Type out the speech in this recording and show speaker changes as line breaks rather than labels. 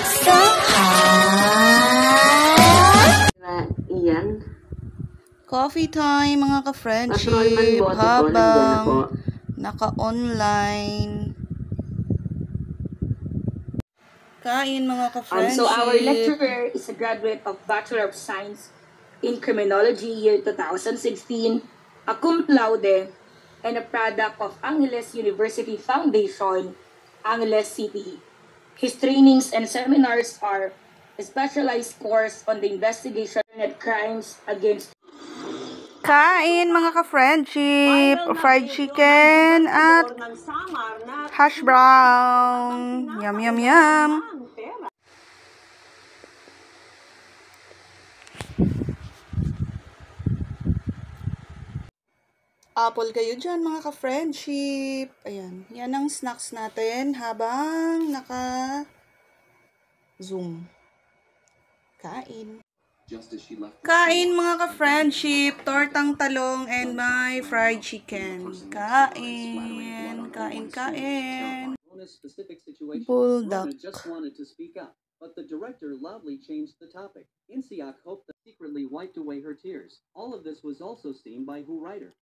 So hot!
Iyan.
Coffee time mga ka-friendship habang naka-online. Kain mga ka-friendship.
So our lecturer is a graduate of Bachelor of Science in Criminology year 2016, a cum laude, and a product of Angeles University Foundation, Angeles City. His trainings and seminars are a specialized course on the investigation of crimes against.
Kain mga ka-friendship, fried chicken at hash brown. Yum, yum, yum. Apple kayo dyan mga ka-friendship. Ayan, yan ang snacks natin habang naka-zoom. Kain. Kain mga ka-friendship, tortang talong and my fried chicken. Kain, kain, kain. Bulldog.
But the director loudly changed the topic. Insiak hoped that secretly wiped away her tears. All of this was also seen by Who Writer.